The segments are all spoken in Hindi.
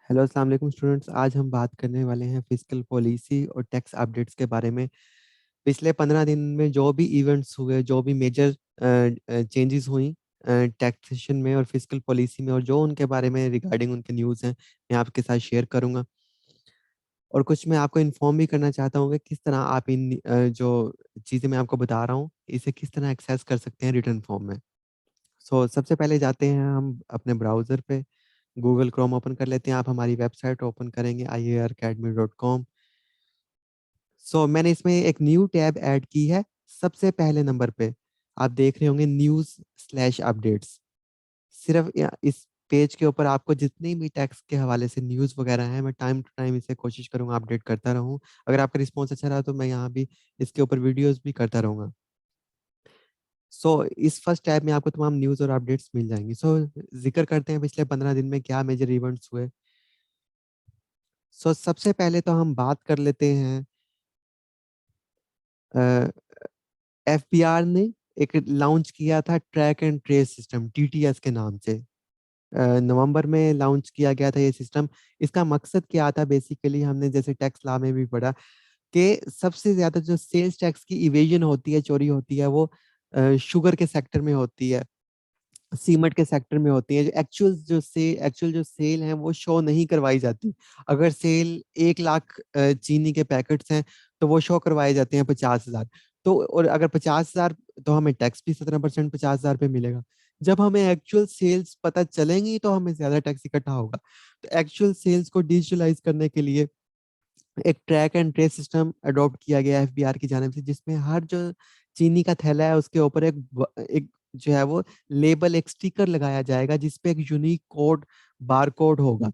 हेलो अस्सलाम वालेकुम स्टूडेंट्स। आज हम बात करने वाले हैं फिस्कल पॉलिसी और टैक्स अपडेट्स के बारे में। पिछले 15 दिन में जो भी इवेंट्स हुए, जो भी मेजर चेंजेस हुई टैक्सेशन में और फिस्कल पॉलिसी में, और जो उनके बारे में रिगार्डिंग उनके न्यूज़ हैं, मैं आपके साथ शेयर करूंगा। और कुछ मैं आपको इन्फॉर्म भी करना चाहता हूँ कि किस तरह आप इन जो चीज़ें मैं आपको बता रहा हूँ, इसे किस तरह एक्सेस कर सकते हैं रिटर्न फॉर्म में। सबसे पहले जाते हैं हम अपने ब्राउज़र पे। गूगल क्रोम ओपन कर लेते हैं। आप हमारी वेबसाइट ओपन करेंगे iaracademy.com। मैंने इसमें एक न्यू टैब ऐड की है। सबसे पहले नंबर पे आप देख रहे होंगे न्यूज़ स्लैश अपडेट्स। सिर्फ इस पेज के ऊपर आपको जितनी भी टैक्स के हवाले से न्यूज़ वगैरह हैं, मैं टाइम टू टाइम इसे कोशिश करूंगा अपडेट करता रहूं। अगर आपका रिस्पॉन्स अच्छा रहा तो मैं यहाँ भी इसके ऊपर वीडियोस भी करता रहूंगा। इस फर्स्ट टैब में आपको तमाम न्यूज़ और अपडेट्स मिल जाएंगी। जिक्र करते हैं पिछले 15 दिन में क्या मेजर इवेंट्स हुए। सबसे पहले तो हम बात कर लेते हैं, एफबीआर ने एक लॉन्च किया था track and trace system TTS के नाम से। नवंबर में लॉन्च किया गया था ये सिस्टम। इसका मकसद क्या था? बेसिकली हमने जैसे टैक्स लॉ में भी पढ़ा कि सबसे ज्यादा जो सेल्स टैक्स की इवेजन होती है, चोरी होती है, वो शुगर के सेक्टर में होती है, सीमेंट के सेक्टर में होती है। जो एक्चुअल जो सेल है वो शो नहीं करवाई जाती। अगर सेल 1 लाख चीनी के पैकेट्स हैं तो वो शो करवाए जाते हैं 50,000। तो और अगर 50,000 तो हमें टैक्स भी 17% 50,000 पे मिलेगा। जब हमें एक्चुअल सेल्स पता चलेंगी तो हमें ज्यादा टैक्स इकट्ठा होगा। तो एक्चुअल सेल्स को डिजिटलाइज करने के लिए एक track and trace system adopt किया गया एफबीआर की जानिब से, जिसमें हर जो चीनी का थैला है उसके ऊपर एक जो है वो लेबल, एक स्टिकर लगाया जाएगा जिसपे एक यूनिक कोड, बार कोड होगा।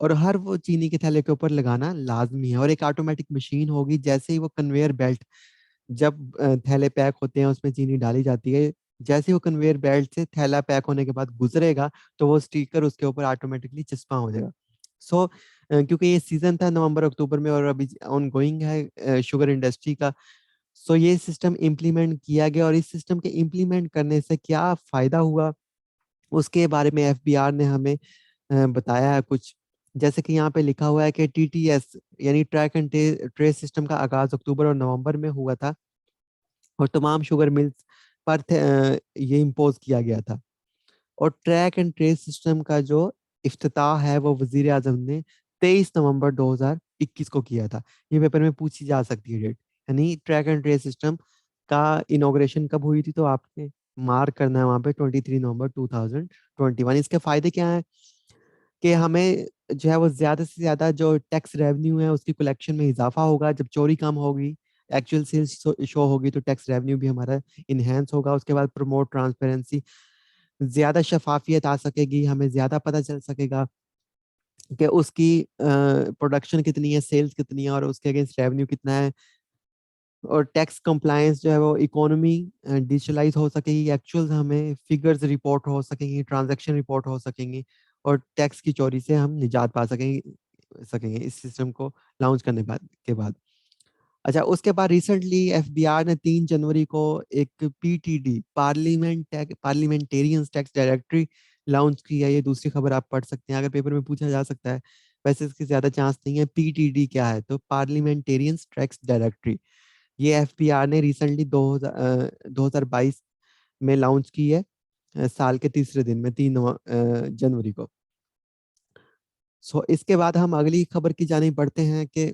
और हर वो चीनी के थैले के ऊपर लगाना लाजमी है। और एक ऑटोमेटिक मशीन होगी, जैसे ही वो कन्वेयर बेल्ट, जब थैले पैक होते हैं उसमें चीनी डाली जाती है, जैसे ही वो कन्वेयर बेल्ट से थैला पैक होने के बाद गुजरेगा तो वो स्टिकर उसके ऊपर ऑटोमेटिकली चिपका हो जाएगा। क्योंकि ये सीजन था नवंबर अक्टूबर में और अभी ऑन गोइंग है शुगर इंडस्ट्री का। ये सिस्टम इम्प्लीमेंट किया गया, और इस सिस्टम के इम्प्लीमेंट करने से क्या फायदा हुआ उसके बारे में एफबीआर ने हमें बताया है कुछ। जैसे कि यहाँ पे लिखा हुआ है कि टीटीएस यानी ट्रैक एंड ट्रेस सिस्टम का आगाज अक्टूबर और नवंबर में हुआ था, और तमाम शुगर मिल्स पर ये इम्पोज किया गया था। और ट्रैक एंड ट्रेस सिस्टम का जो इफ्तिताह है वो वजीर आजम ने 23 नवंबर 2021 को किया था। ये पेपर में पूछी जा सकती है डेट। यानी ट्रैक एंड ट्रेस सिस्टम का इनॉग्रेशन कब हुई थी, तो आपने मार्क करना है वहां पे 23 नवंबर 2021। इसके फायदे क्या है कि हमें जो है वो ज्यादा से ज्यादा जो टैक्स रेवेन्यू है उसकी कलेक्शन में इजाफा होगा। जब चोरी कम होगी, एक्चुअल सेल्स शो होगी, तो टैक्स रेवेन्यू भी हमारा इनहेंस होगा। उसके बाद प्रमोट ट्रांसपेरेंसी, ज्यादा शफाफियत आ सकेगी, हमें ज्यादा पता चल सकेगा कि उसकी प्रोडक्शन कितनी है, सेल्स कितनी है, और उसके अगेंस्ट रेवेन्यू कितना है। और टैक्स कंप्लायंस जो है वो इकोनॉमी डिजिटलाइज हो सकेगी, एक्चुअल हमें फिगर्स रिपोर्ट हो सकेंगी, ट्रांजैक्शन रिपोर्ट हो सकेंगी, और टैक्स की चोरी से हम निजात पा सकेंगे इस सिस्टम को लॉन्च करने के बाद। अच्छा, उसके बाद रिसेंटली एफबीआर ने 3 जनवरी को एक PTD parliamentarians tax directory launch की है। ये दूसरी खबर आप पढ़ सकते हैं, अगर पेपर में पूछा जा सकता है। वैसे इसके ज्यादा चांस नहीं है। पीटीडी क्या है? तो पार्लियामेंटेरियंस टैक्स डायरेक्टरी। ये एफबीआर ने रिसेंटली 2022 में लॉन्च की है, साल के तीसरे दिन में 3 जनवरी को। इसके बाद हम अगली खबर की जानिब बढ़ते हैं कि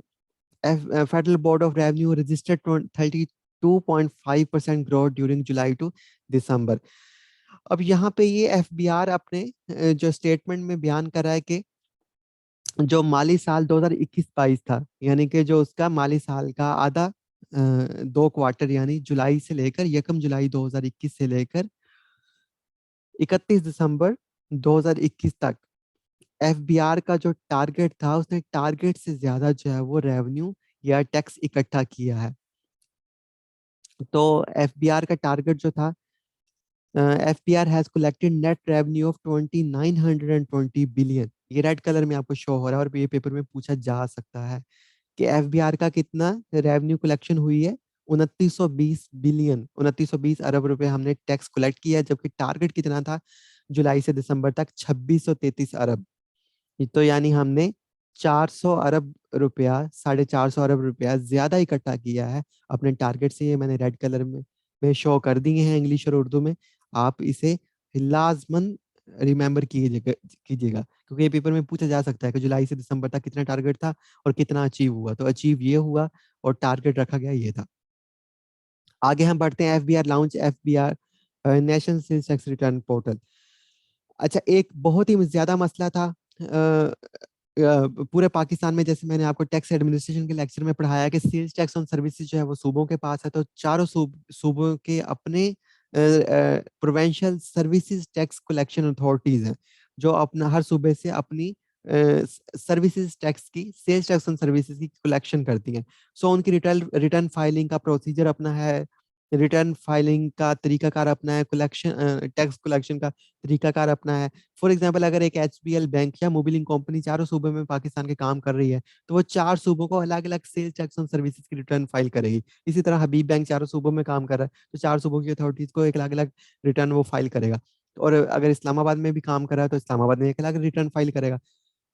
federal board of revenue registered 32.5% growth during July to December. अब यहाँ पे ये एफबीआर अपने जो स्टेटमेंट में बयान कर रहा है कि जो माली साल 2021-22 था, यानी कि जो उसका माली साल का आधा 2 क्वार्टर, यानी जुलाई से लेकर 1 जुलाई 2021 से लेकर 31 दिसंबर 2021 तक, एफबीआर का जो टारगेट था, उसने टारगेट से ज्यादा जो है वो रेवेन्यू या टैक्स इकट्ठा किया है। तो एफबीआर का टारगेट जो था, FBR has collected net revenue of 2920 billion. ये रेड कलर में आपको शो हो रहा है, और ये पेपर में पूछा जा सकता है कि एफबीआर का कितना रेवेन्यू कलेक्शन हुई है। 2920 बिलियन, 2920 अरब रुपए हमने टैक्स कलेक्ट किया है, जबकि टारगेट कितना था जुलाई से दिसंबर तक? 2633 अरब। तो यानी हमने 400 अरब रुपया, 450 अरब रुपया ज्यादा इकट्ठा किया है अपने टारगेट से। ये मैंने रेड कलर में शो कर दिए हैं इंग्लिश और उर्दू में। आप इसे लाजमन रिमेम्बर कीजिएगा, क्योंकि ये पेपर में पूछा जा सकता है कि जुलाई से दिसंबर तक कितना टारगेट था और कितना अचीव हुआ। तो अचीव ये हुआ और टारगेट रखा गया ये था। आगे हम बढ़ते हैं, FBR launch, FBR national sales tax return portal. अच्छा, एक बहुत ही ज्यादा मसला था पूरे पाकिस्तान में। जैसे मैंने आपको टैक्स एडमिनिस्ट्रेशन के लेक्चर में पढ़ाया कि सेल्स टैक्स ऑन सर्विसेज जो है वो सूबों के पास है। तो चारों सूबों के अपने provincial services tax collection authorities हैं, जो अपना हर सूबे से अपनी सर्विसेज टैक्स की, सेल्स टैक्स ऑन सर्विसेज की कलेक्शन करती हैं। सो उनकी रिटर्न रिटर्न फाइलिंग का प्रोसीजर अपना है, रिटर्न फाइलिंग का तरीकाकार अपना है, कलेक्शन टैक्स कलेक्शन का तरीकाकार अपना है। फॉर एग्जाम्पल, अगर एक एचबीएल बैंक या मोबिलिंग कंपनी चारों सूबों में पाकिस्तान के काम कर रही है, तो वो चार सूबों को अलग अलग सेल्स टैक्स ऑन सर्विसेज की रिटर्न फाइल करेगी। इसी तरह हबीब बैंक चारों सूबों में काम कर रहा है, तो चार सूबों की अथॉरिटीज को एक अलग अलग रिटर्न वो फाइल करेगा। और अगर इस्लामाबाद में भी काम कर रहा है तो इस्लामाबाद में एक अलग रिटर्न फाइल करेगा।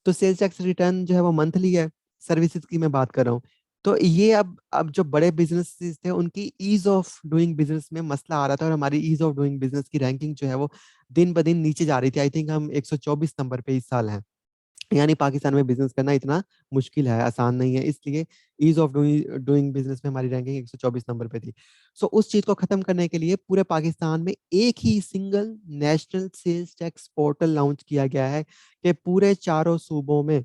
तो सेल्स टैक्स रिटर्न जो है वो मंथली है, सर्विसेज की मैं बात कर रहा हूँ। तो ये अब जो बड़े बिजनेस थे उनकी ईज ऑफ डूइंग बिजनेस में मसला आ रहा था, और हमारी ईज ऑफ डूइंग बिजनेस की रैंकिंग जो है वो दिन ब दिन नीचे जा रही थी। आई थिंक हम 124 नंबर पे इस साल हैं। यानी पाकिस्तान में बिजनेस करना इतना मुश्किल है, आसान नहीं है। इसलिए ईज ऑफ डूइंग बिजनेस में हमारी रैंकिंग 124 नंबर पे थी। सो उस चीज को खत्म करने के लिए पूरे पाकिस्तान में एक ही single national sales tax portal launch किया गया है, कि पूरे चारों सूबों में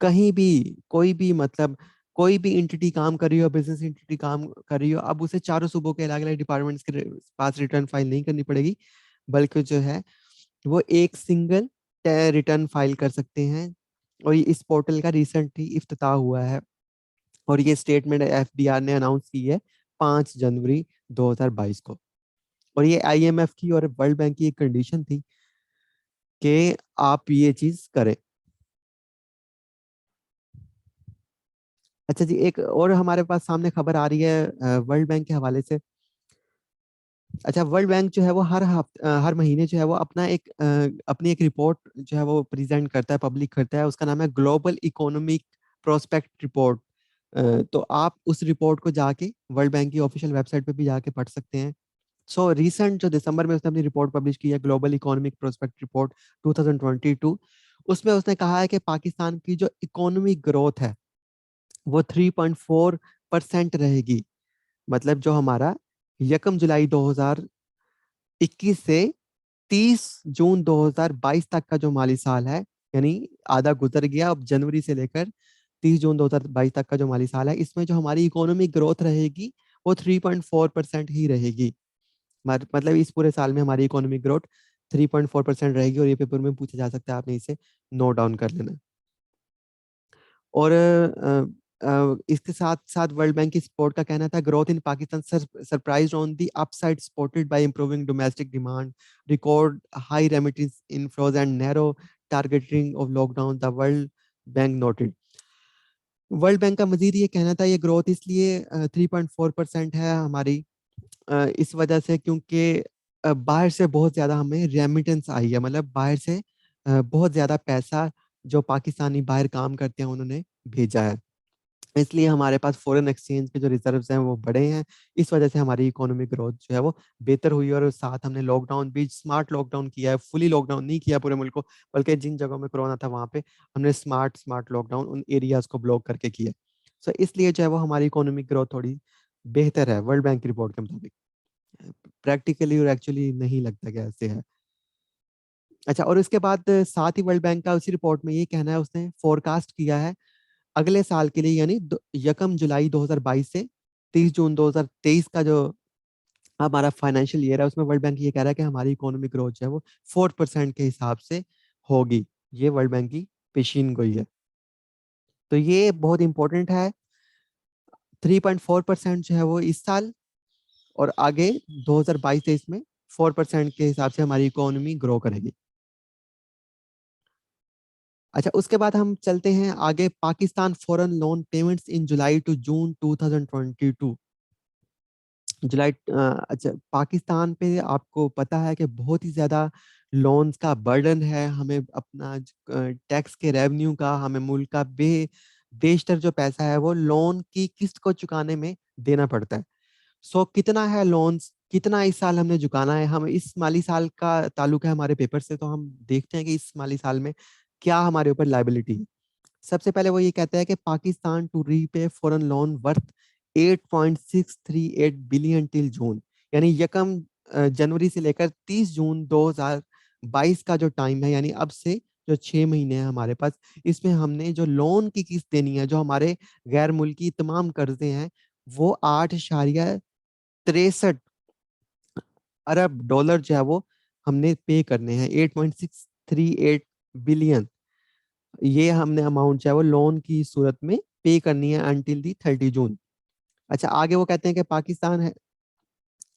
कहीं भी कोई भी, मतलब कोई भी इंटिटी काम कर रही हो, बिजनेस इंटिटी काम कर रही हो, अब उसे चारों सूबों के अलग अलग डिपार्टमेंट्स के पास रिटर्न फाइल नहीं करनी पड़ेगी, बल्कि जो है वो एक सिंगल रिटर्न फाइल कर सकते हैं। और ये इस पोर्टल का रिसेंटली इफ्तिताह हुआ है, और ये स्टेटमेंट एफबीआर ने अनाउंस की है 5 जनवरी 2022 को। और ये आईएमएफ की और वर्ल्ड बैंक की एक कंडीशन थी कि आप ये चीज करें। अच्छा जी, एक और हमारे पास सामने खबर आ रही है वर्ल्ड बैंक के हवाले से। अच्छा, वर्ल्ड बैंक जो है वो हर महीने जो है वो अपनी एक रिपोर्ट जो है वो प्रेजेंट करता है, पब्लिक करता है। उसका नाम है ग्लोबल इकोनॉमिक प्रोस्पेक्ट रिपोर्ट। तो आप उस रिपोर्ट को जाके वर्ल्ड बैंक की ऑफिशियल वेबसाइट पे भी जाके पढ़ सकते हैं। सो रिसेंट जो दिसंबर में उसने अपनी रिपोर्ट पब्लिश की है, ग्लोबल इकोनॉमिक प्रोस्पेक्ट रिपोर्ट 2022, उसमें उसने कहा है कि पाकिस्तान की जो इकोनॉमिक ग्रोथ है वो 3.4% रहेगी। मतलब जो हमारा यकम जुलाई 2021 से 30 जून 2022 तक का जो माली साल है, यानी आधा गुजर गया, अब जनवरी से लेकर 30 जून 2022 तक का जो माली साल है, इसमें जो हमारी इकोनॉमिक ग्रोथ रहेगी वो 3.4% ही रहेगी। मतलब इस पूरे साल में हमारी इकोनॉमिक ग्रोथ 3.4% रहेगी। और ये पेपर में पूछा जा सकता है, आपने इसे नोट डाउन कर लेना। और इसके साथ साथ वर्ल्ड बैंक की रिपोर्ट का कहना था, growth in Pakistan surprised on the upside supported by improving domestic demand, record high remittance inflows and narrow targeting of lockdown, the world bank noted. World bank का मजीद ये कहना था, ये ग्रोथ इसलिए 3.4% है हमारी इस वजह से क्योंकि बाहर से बहुत ज्यादा हमें रेमिटेंस आई है। मतलब बाहर से बहुत ज्यादा पैसा जो पाकिस्तानी बाहर काम करते हैं उन्होंने भेजा है, इसलिए हमारे पास फॉरेन एक्सचेंज के जो रिजर्व्स हैं वो बढ़े हैं। इस वजह से हमारी इकोनॉमिक ग्रोथ जो है वो बेहतर हुई। और साथ हमने लॉकडाउन भी स्मार्ट लॉकडाउन किया है, फुली लॉकडाउन नहीं किया पूरे मुल्क को, बल्कि जिन जगहों में कोरोना था वहां पे हमने स्मार्ट लॉकडाउन उन एरियाज को ब्लॉक करके किया। सो इसलिए जो है वो हमारी इकोनॉमिक ग्रोथ थोड़ी बेहतर है वर्ल्ड बैंक की रिपोर्ट के मुताबिक। प्रैक्टिकली और एक्चुअली नहीं लगता कि ऐसे है। अच्छा, और इसके बाद साथ ही वर्ल्ड बैंक का उसी रिपोर्ट में ये कहना है, उसने फोरकास्ट किया है अगले साल के लिए, यानी यकम जुलाई 2022 से 30 जून 2023 का जो हमारा फाइनेंशियल ईयर है, उसमें वर्ल्ड बैंक ये कह रहा है कि हमारी इकोनॉमिक ग्रोथ जो है वो 4% के हिसाब से होगी। ये वर्ल्ड बैंक की पेशीन गोई है। तो ये बहुत इंपॉर्टेंट है। 3.4% जो है वो इस साल, और आगे 2022-23 में 4% के हिसाब से हमारी इकोनॉमी ग्रो करेगी। अच्छा, उसके बाद हम चलते हैं आगे, Pakistan foreign loan payments in July to June 2022। July अच्छा, पाकिस्तान पे आपको पता है कि बहुत ही ज्यादा लोन्स का बर्डन है, हमें अपना टैक्स के रेवेन्यू का, हमें मुल्क का बेशतर जो पैसा है वो लोन की किस्त को चुकाने में देना पड़ता है। सो कितना है लोन्स, कितना इस साल हमने चुकाना है, हम इस माली साल का ताल्लुक है हमारे पेपर से, तो हम देखते हैं कि इस माली साल में क्या हमारे ऊपर लाइबिलिटी है। सबसे पहले वो ये कहता है कि Pakistan to repay foreign loan worth 8.638 billion till June, यानी यकम जनवरी से लेकर 30 जून 2022 का जो टाइम है, यानी अब से जो 6 महीने हैं हमारे पास, इसमें हमने जो लोन की किस्त देनी है, जो हमारे गैर मुल्की तमाम कर्जे हैं, वो 8.63 अरब डॉलर जो है वो हमने पे करने हैं। 8.638 बिलियन, ये हमने अमाउंट जो है वो लोन की सूरत में पे करनी है अंटिल दी 30 जून। अच्छा, आगे वो कहते हैं कि Pakistan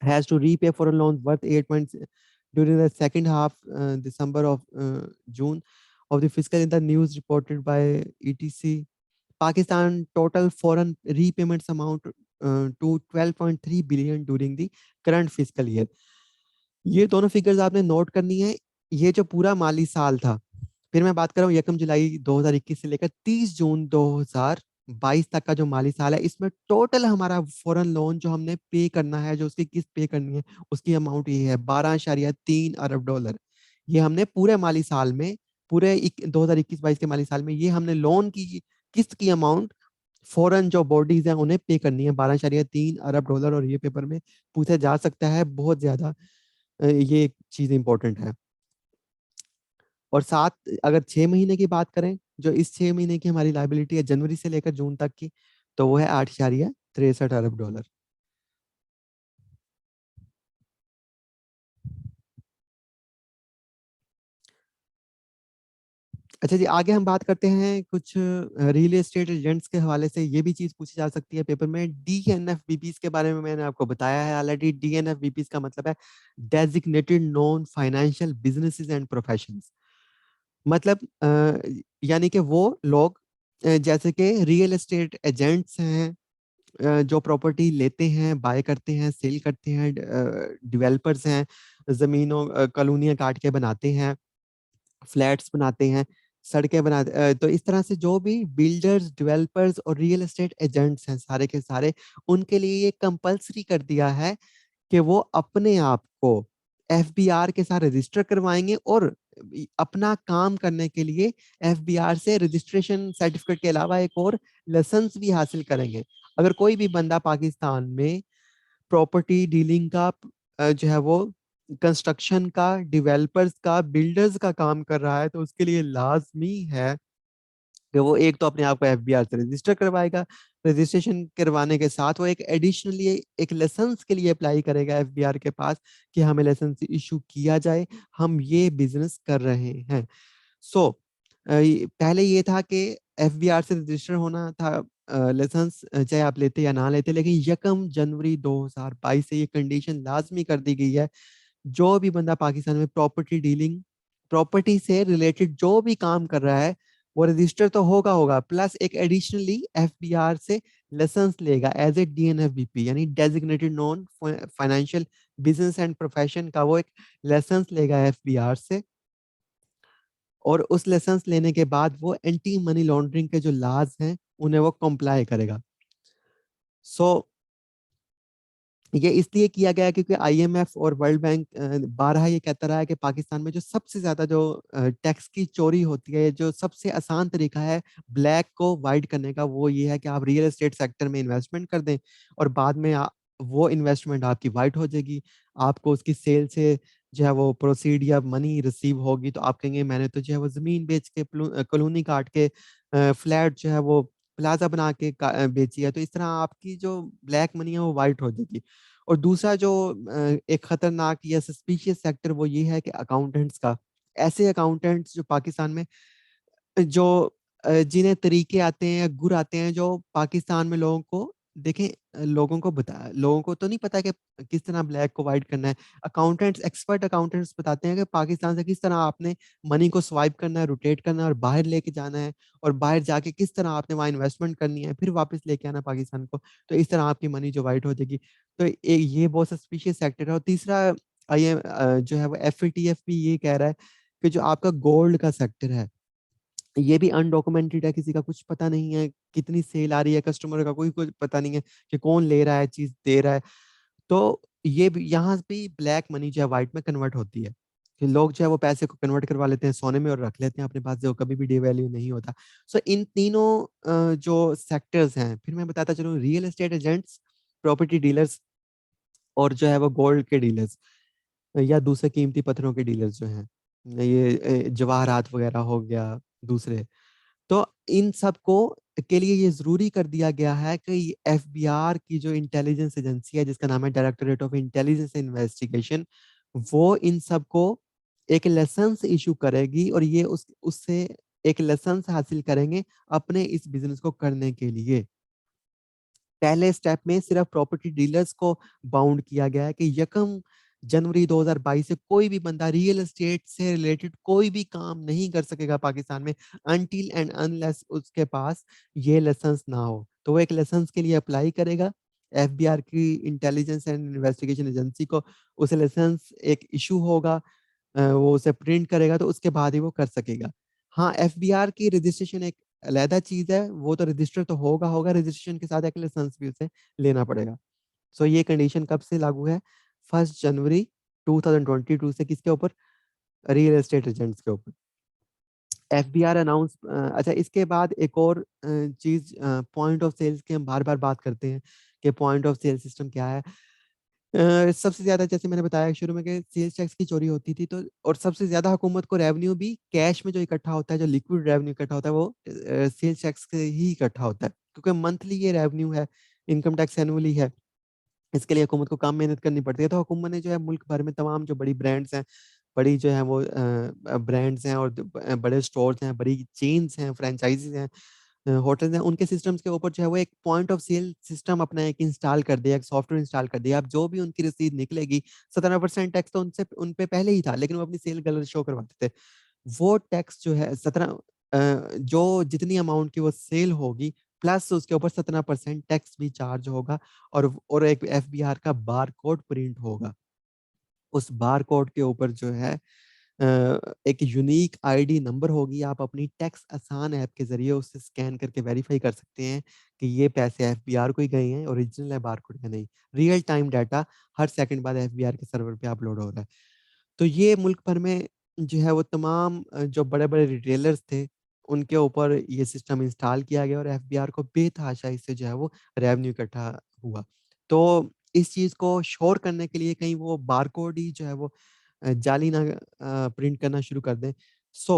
has to repay foreign loans worth 8 points during the second half December of June of the fiscal in the news reported by ETC. Pakistan total foreign repayments amount to 12.3 billion during the current fiscal year. ये दोनों फिगर्स आपने नोट करनी है। ये जो पूरा माली साल था, फिर मैं बात कर रहा हूँ 1 जुलाई 2021 से लेकर 30 जून 2022 तक का जो माली साल है, इसमें टोटल हमारा फॉरेन लोन जो हमने पे करना है, जो उसकी किस्त पे करनी है, उसकी अमाउंट ये है 12.3 अरब डॉलर। ये हमने पूरे माली साल में, पूरे 2021-22 के माली साल में, ये हमने लोन की किस्त की अमाउंट फॉरेन जो बॉडीज हैं उन्हें पे करनी है 12.3 अरब डॉलर। और ये पेपर में पूछा जा सकता है, बहुत ज्यादा ये चीज इंपॉर्टेंट है। और साथ, अगर 6 महीने की बात करें, जो इस 6 महीने की हमारी लाइबिलिटी है जनवरी से लेकर जून तक की, तो वो है 8.63 अरब डॉलर। अच्छा जी, आगे हम बात करते हैं कुछ रियल एस्टेट एजेंट्स के हवाले से। ये भी चीज पूछी जा सकती है पेपर में। डीएनएफबीपीस के बारे में मैंने आपको बताया है ऑलरेडी। डीएनएफबीपीस का मतलब है designated non financial businesses and professions. मतलब यानी कि वो लोग जैसे कि रियल एस्टेट एजेंट्स हैं, जो प्रॉपर्टी लेते हैं, बाय करते हैं, सेल करते हैं, डेवलपर्स हैं, जमीनों कॉलोनियां काट के बनाते हैं, फ्लैट्स बनाते हैं, सड़कें बनाते, तो इस तरह से जो भी बिल्डर्स, डेवलपर्स और रियल एस्टेट एजेंट्स हैं, सारे के सारे, उनके लिए ये कंपलसरी कर दिया है कि वो अपने आप को एफबीआर के साथ रजिस्टर करवाएंगे, और अपना काम करने के लिए एफबीआर से रजिस्ट्रेशन सर्टिफिकेट के अलावा एक और लाइसेंस भी हासिल करेंगे। अगर कोई भी बंदा पाकिस्तान में प्रॉपर्टी डीलिंग का, जो है वो कंस्ट्रक्शन का, डेवलपर्स का, बिल्डर्स का काम कर रहा है, तो उसके लिए लाजमी है कि वो एक तो अपने आप को एफबीआर से रजिस्टर करवाएगा। रजिस्ट्रेशन करवाने के साथ वो एक एडिशनली एक लाइसेंस के लिए अप्लाई करेगा एफबीआर के पास कि हमें लाइसेंस इशू किया जाए, हम ये बिजनेस कर रहे हैं। सो पहले ये था कि एफबीआर से रजिस्टर होना था लाइसेंस, चाहे आप लेते या ना लेते, लेकिन 1 जनवरी 2022 से ये कंडीशन लाजमी कर दी गई है। जो भी बंदा पाकिस्तान में प्रॉपर्टी डीलिंग, प्रॉपर्टी से रिलेटेड जो भी काम कर रहा है, वो रजिस्टर तो होगा होगा, प्लस एक एडिशनली एफबीआर से लाइसेंस लेगा एज ए डीएनएफबीपी, यानी designated non financial business and profession का वो एक लाइसेंस लेगा एफबीआर से। और उस लाइसेंस लेने के बाद वो एंटी मनी लॉन्ड्रिंग के जो लॉज हैं उन्हें वो कंप्लाई करेगा। सो ये इसलिए किया गया क्योंकि आईएमएफ और वर्ल्ड बैंक बारहा ये कहता रहा है कि पाकिस्तान में जो सबसे ज्यादा जो टैक्स की चोरी होती है, जो सबसे आसान तरीका है ब्लैक को वाइट करने का, वो ये है कि आप रियल एस्टेट सेक्टर में इन्वेस्टमेंट कर दें, और बाद में वो इन्वेस्टमेंट आपकी वाइट हो जाएगी। आपको उसकी सेल से जो है वो प्रोसीड या मनी रिसीव होगी, तो आप कहेंगे मैंने तो जो है वो जमीन बेच के, कॉलोनी काट के, फ्लैट जो है वो प्लाजा बना के बेची है, तो इस तरह आपकी जो ब्लैक मनी है वो वाइट हो जाएगी। और दूसरा जो एक खतरनाक या सस्पिशियस सेक्टर, वो ये है कि अकाउंटेंट्स का। ऐसे अकाउंटेंट्स जो पाकिस्तान में, जो जिन्हें तरीके आते हैं या गुर आते हैं, जो पाकिस्तान में लोगों को देखें, लोगों को तो नहीं पता कि किस तरह ब्लैक को वाइट करना है। अकाउंटेंट्स, एक्सपर्ट अकाउंटेंट्स बताते हैं कि पाकिस्तान से किस तरह आपने मनी को स्वाइप करना है, रोटेट करना है और बाहर लेके जाना है, और बाहर जाके किस तरह आपने वहाँ इन्वेस्टमेंट करनी है, फिर वापस लेके आना पाकिस्तान को, तो इस तरह आपकी मनी जो वाइट हो जाएगी। तो एक ये बहुत सस्पिशियस सेक्टर है। और तीसरा जो है वो FATF भी ये कह रहा है कि जो आपका गोल्ड का सेक्टर है ये भी अनडॉक्यूमेंटेड है, किसी का कुछ पता नहीं है, कितनी सेल आ रही है, कस्टमर का कोई कुछ पता नहीं है कि कौन ले रहा है, चीज़ दे रहा है। तो ये भी यहाँ पे ब्लैक मनी जो है व्हाइट में कन्वर्ट होती है, कि लोग जो है वो पैसे को कन्वर्ट करवा लेते हैं सोने में और रख लेते हैं अपने पास, जो कभी भी डिवैल्यू नहीं होता। सो इन तीनों जो सेक्टर्स हैं, फिर मैं बताता चलूँ, real estate agents, property dealers और जो है वो गोल्ड के डीलर्स या दूसरे कीमती पत्थरों के डीलर्स जो हैं, ये जवाहरात वगैरह हो गया दूसरे। तो इन सब को के लिए ये ज़रूरी कर दिया गया है कि एफबीआर की जो इंटेलिजेंस एजेंसी है, जिसका नाम है डायरेक्टरेट ऑफ इंटेलिजेंस इन्वेस्टिगेशन, वो इन सब को एक लाइसेंस इश्यू करेगी और ये उस उससे एक लाइसेंस हासिल करेंगे अपने इस बिज़नेस को करने के लिए। पहले स्टेप में सिर्फ प्रॉपर्टी डीलर्स को बाउंड किया गया है कि यकम जनवरी 2022 से कोई भी बंदा रियल एस्टेट से रिलेटेड कोई भी काम नहीं कर सकेगा पाकिस्तान में अनटिल एंड अनलेस उसके पास ये लाइसेंस ना हो। तो वो एक लाइसेंस के लिए अप्लाई करेगा। एफबीआर की इंटेलिजेंस एंड इन्वेस्टिगेशन एजेंसी को उसे लाइसेंस एक इश्यू होगा, वो उसे प्रिंट करेगा तो उसके बाद ही वो कर सकेगा। हाँ, एफबीआर की रजिस्ट्रेशन एक अलहदा चीज़ है, वो तो रजिस्टर तो होगा, रजिस्ट्रेशन के साथ एक लाइसेंस भी उसे लेना पड़ेगा। सो ये कंडीशन कब से लागू है? 1 जनवरी 2022 से किसके ऊपर? रियल एस्टेट एजेंट्स के ऊपर। एफबीआर अच्छा, इसके बाद एक और चीज़, पॉइंट ऑफ सेल्स की हम बार-बार बात करते हैं कि पॉइंट ऑफ सेल सिस्टम क्या है? सबसे ज़्यादा जैसे मैंने बताया शुरू में कि सेल्स टैक्स की चोरी होती थी, तो और सबसे ज़्यादा हुकूमत को रेवेन्यू भी कैश में जो इकट्ठा होता है, जो लिक्विड रेवेन्यू इकट्ठा होता है, वो सेल्स टैक्स से ही इकट्ठा होता है। क्योंकि मंथली ये रेवेन्यू है, इनकम टैक्स एनुअली है। इसके लिए हुकूमत को कम मेहनत करनी पड़ती है, तो हुकूमत ने जो है मुल्क भर में तमाम जो बड़ी ब्रांड्स हैं, बड़ी जो है वो ब्रांड्स हैं और बड़े स्टोर्स हैं, बड़ी चेन्स हैं, फ्रेंचाइज़ीज़ हैं, होटल्स हैं, उनके सिस्टम्स के ऊपर जो है वो एक पॉइंट ऑफ सेल सिस्टम अपना एक इंस्टॉल कर दिया, एक सॉफ्टवेयर इंस्टॉल कर दिया। अब जो भी उनकी रसीद निकलेगी, 17% टैक्स तो उनसे उन पे पहले ही था, लेकिन वो अपनी सेल गलत शो करवाते थे। वो टैक्स जो है 17, जो जितनी अमाउंट की वो सेल होगी, प्लस उसके ऊपर 17% टैक्स भी चार्ज होगा और एक एफबीआर का बारकोड प्रिंट होगा। उस बारकोड के ऊपर जो है एक यूनिक आईडी नंबर होगी, आप अपनी टैक्स आसान ऐप के ज़रिए उसे स्कैन करके वेरीफ़ाई कर सकते हैं कि ये पैसे एफबीआर को ही गए हैं, ओरिजिनल है बारकोड का नहीं। रियल टाइम डाटा हर सेकंड बाद एफबीआर के सर्वर पे अपलोड हो रहा है। तो ये मुल्क भर में जो है वो तमाम जो बड़े-बड़े रिटेलर्स थे, उनके ऊपर ये सिस्टम इंस्टॉल किया गया और एफबीआर को बेतहाशा इससे जो है वो रेवेन्यू इकट्ठा हुआ। तो इस चीज़ को श्योर करने के लिए कहीं वो बारकोड ही जो है वो जाली ना प्रिंट करना शुरू कर दें। सो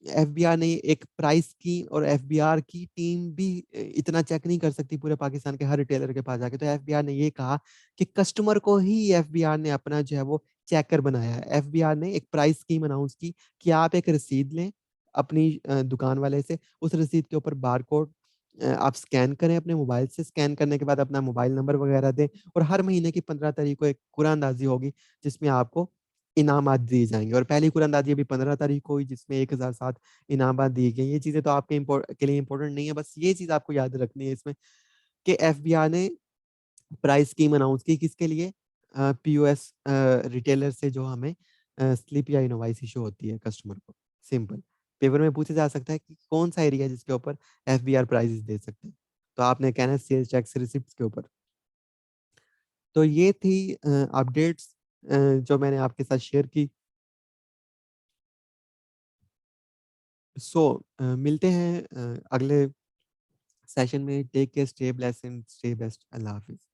एफबीआर ने एक प्राइस की और एफबीआर की टीम भी इतना चेक नहीं कर सकती पूरे पाकिस्तान के हर रिटेलर के पास जाके। तो एफबीआर ने ये कहा कि कस्टमर को ही एफबीआर ने अपना जो है वो चेकर बनाया है। एफबीआर ने एक प्राइस स्कीम अनाउंस की कि आप एक रसीद लें अपनी दुकान वाले से, उस रसीद के ऊपर बारकोड आप स्कैन करें अपने मोबाइल से, स्कैन करने के बाद अपना मोबाइल नंबर वगैरह दें और हर महीने की 15 तारीख को एक कुरानंदाज़ी होगी, जिसमें आपको इनामात दिए जाएँगे और पहली कुरानंदाज़ी अभी 15 तारीख को हुई, जिसमें 1007 इनामात दिए गए। ये चीज़ें तो आपके के लिए इम्पोर्टेंट नहीं है, बस ये चीज़ आपको याद रखनी है इसमें कि एफबीआर ने प्राइस स्कीम अनाउंस की किसके लिए? पीओएस रिटेलर से जो हमें स्लिप या इनवॉइस इश्यू होती है कस्टमर को, सिंपल। पेपर में पूछा जा सकता है कि कौन-सा एरिया है जिसके ऊपर एफबीआर प्राइसेज़ दे सकते हैं? तो आपने कहना है सेल्स टैक्स रिसिप्ट्स के ऊपर। तो ये थी अपडेट्स जो मैंने आपके साथ शेयर की। सो मिलते हैं अगले सेशन में। Take care, stay blessed and stay best. अल्लाह हाफ़िज़।